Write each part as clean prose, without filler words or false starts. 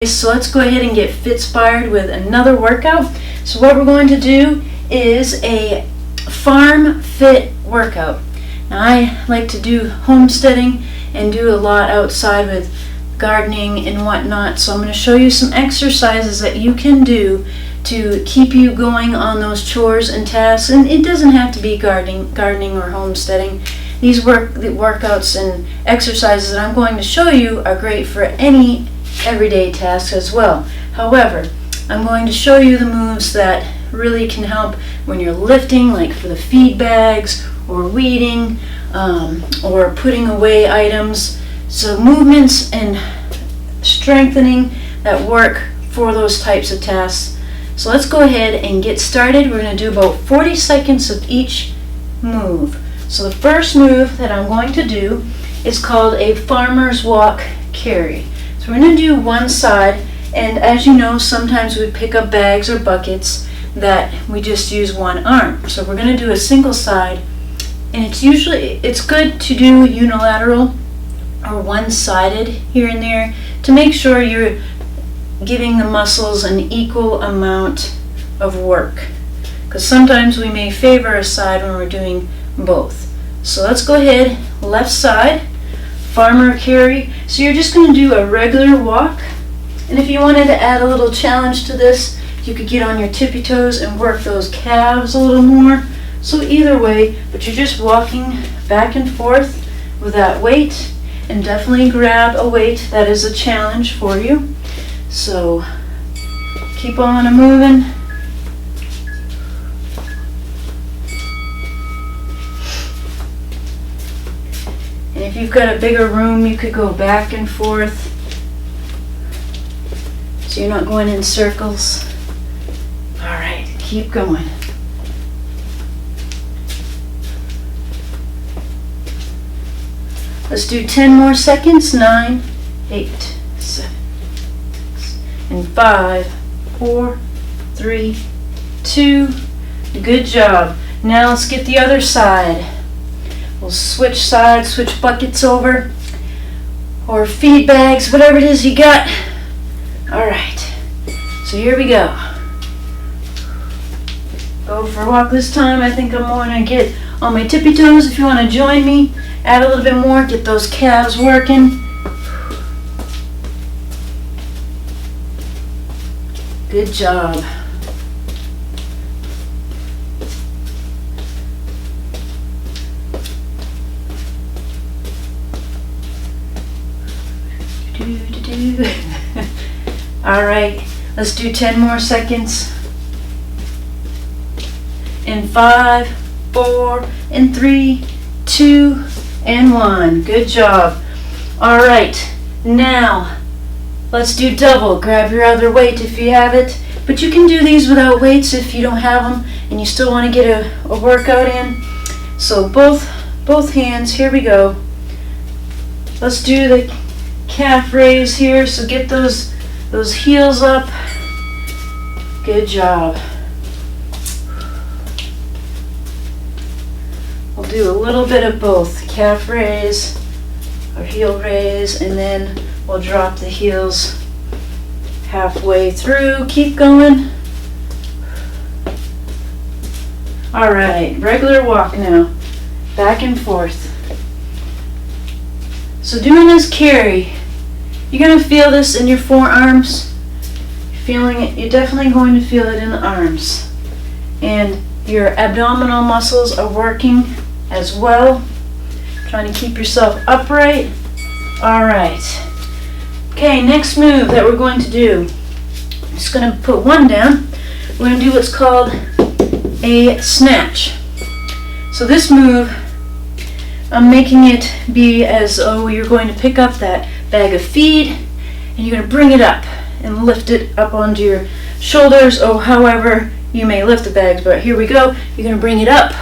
So let's go ahead and get fit-spired with another workout. So what we're going to do is a farm fit workout. Now I like to do homesteading and do a lot outside with gardening and whatnot. So I'm going to show you some exercises that you can do to keep you going on those chores and tasks. And it doesn't have to be gardening or homesteading. These workouts and exercises that I'm going to show you are great for any everyday tasks as well. However, I'm going to show you the moves that really can help when you're lifting, like for the feed bags or weeding or putting away items. So movements and strengthening that work for those types of tasks. So let's go ahead and get started. We're going to do about 40 seconds of each move. So the first move that I'm going to do is called a farmer's walk carry. So we're going to do one side, and as you know, sometimes we pick up bags or buckets that we just use one arm. So we're going to do a single side, and it's good to do unilateral or one-sided here and there to make sure you're giving the muscles an equal amount of work, because sometimes we may favor a side when we're doing both. So let's go ahead, left side, farmer carry. So you're just going to do a regular walk, and if you wanted to add a little challenge to this, you could get on your tippy toes and work those calves a little more. So either way, but you're just walking back and forth with that weight, and definitely grab a weight that is a challenge for you. So keep on moving. And if you've got a bigger room, you could go back and forth, so you're not going in circles. All right, keep going. Let's do 10 more seconds. 9, 8, 7, 6, and 5, 4, 3, 2. Good job. Now let's get the other side. We'll switch sides, switch buckets over, or feed bags, whatever it is you got. All right, so here we go. Go for a walk this time. I think I'm going to get on my tippy toes. If you want to join me, add a little bit more, get those calves working. Good job. All right, let's do 10 more seconds. In 5, 4, and 3, 2, and 1. Good job. All right, now let's do double. Grab your other weight if you have it, but you can do these without weights if you don't have them and you still want to get a workout in. So both hands, here we go. Let's do the calf raise here, so get those heels up. Good job. We'll do a little bit of both, calf raise or heel raise, and then we'll drop the heels halfway through. Keep going. All right, regular walk now, back and forth. So doing this carry, you're going to feel this in your forearms. You're feeling it. You're definitely going to feel it in the arms. And your abdominal muscles are working as well. Trying to keep yourself upright. All right. Okay, next move that we're going to do. I'm just going to put one down. We're going to do what's called a snatch. So this move, I'm making it be as though you're going to pick up that bag of feed and you're going to bring it up and lift it up onto your shoulders, or however you may lift the bags, but here we go. You're going to bring it up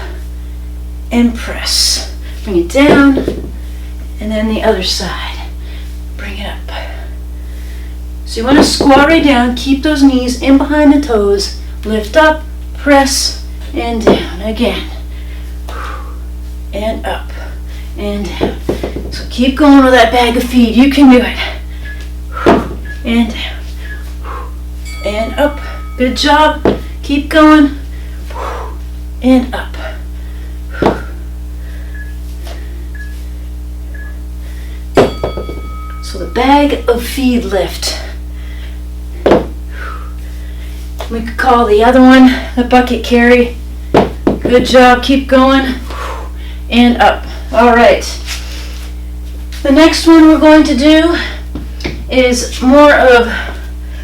and press. Bring it down, and then the other side. Bring it up. So you want to squat right down, keep those knees in behind the toes, lift up, press, and down again. And up and down. So keep going with that bag of feed. You can do it. And down. and up. Good job. Keep going. And up. So the bag of feed lift. We could call the other one the bucket carry. Good job. Keep going. And up. All right. The next one we're going to do is more of,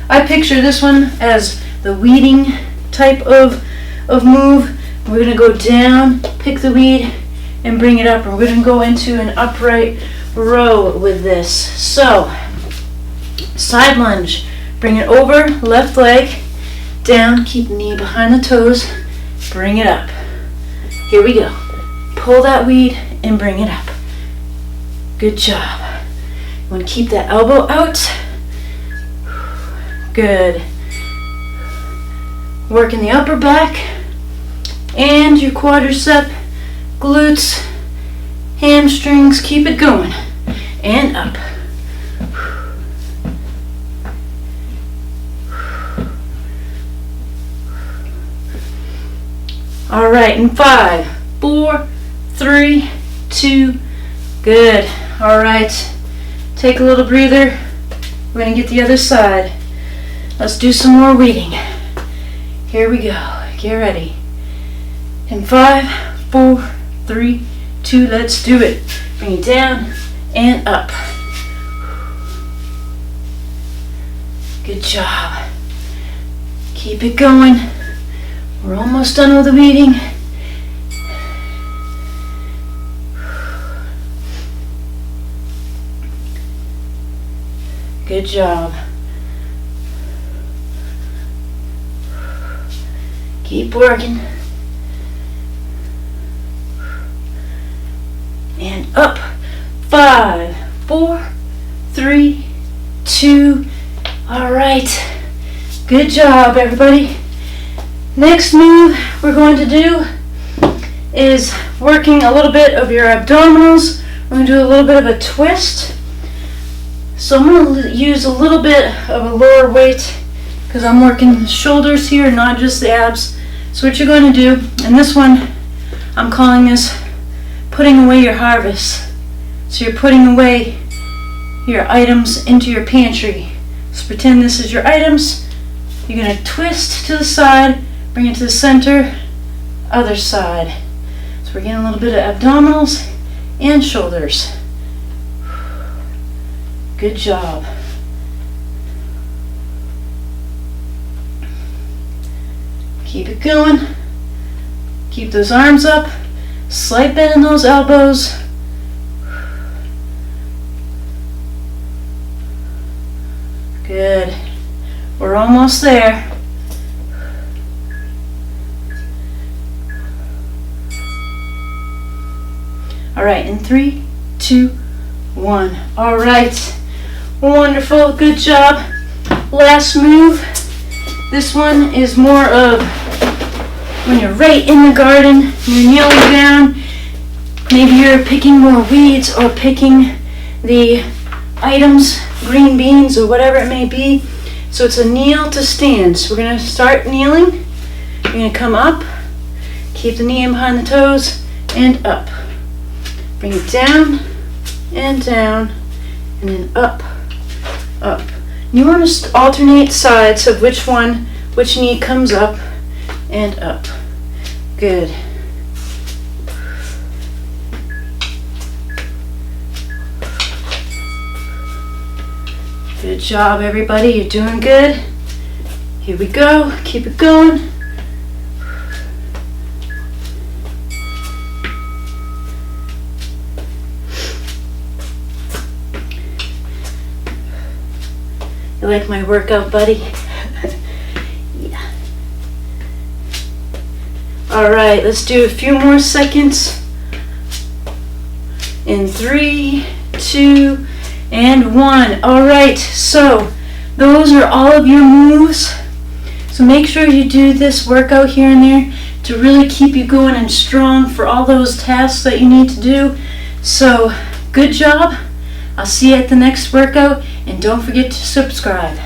I picture this one as the weeding type of move. We're going to go down, pick the weed, and bring it up. And we're going to go into an upright row with this. So, side lunge. Bring it over, left leg, down, keep the knee behind the toes, bring it up. Here we go. Pull that weed and bring it up. Good job. You want to keep that elbow out. Good. Working the upper back and your quadricep, glutes, hamstrings. Keep it going. And up. All right, in 5, 4, 3, 2, good. All right, take a little breather. We're gonna get the other side. Let's do some more weeding. Here we go, get ready. In 5, 4, 3, 2, let's do it. Bring it down and up. Good job. Keep it going. We're almost done with the weeding. Good job. Keep working. And up. 5, 4, 3, 2. All right. Good job, everybody. Next move we're going to do is working a little bit of your abdominals. We're going to do a little bit of a twist. So I'm going to use a little bit of a lower weight because I'm working shoulders here, not just the abs. So what you're going to do, and this one, I'm calling this putting away your harvest. So you're putting away your items into your pantry. So pretend this is your items. You're going to twist to the side, bring it to the center, other side. So we're getting a little bit of abdominals and shoulders. Good job. Keep it going. Keep those arms up. Slight bend in those elbows. Good. We're almost there. All right, in 3, 2, 1. All right. Wonderful. Good job. Last move. This one is more of when you're right in the garden, you're kneeling down. Maybe you're picking more weeds or picking the items, green beans or whatever it may be. So it's a kneel to stand. So we're going to start kneeling. You're going to come up, keep the knee in behind the toes, and up. Bring it down, and then up, up. You want to alternate sides of which knee comes up and up. Good. Good job, everybody. You're doing good. Here we go. Keep it going. You like my workout, buddy? Yeah. All right, let's do a few more seconds. In 3, 2, and 1. All right, so those are all of your moves. So make sure you do this workout here and there to really keep you going and strong for all those tasks that you need to do. So good job. I'll see you at the next workout, and don't forget to subscribe.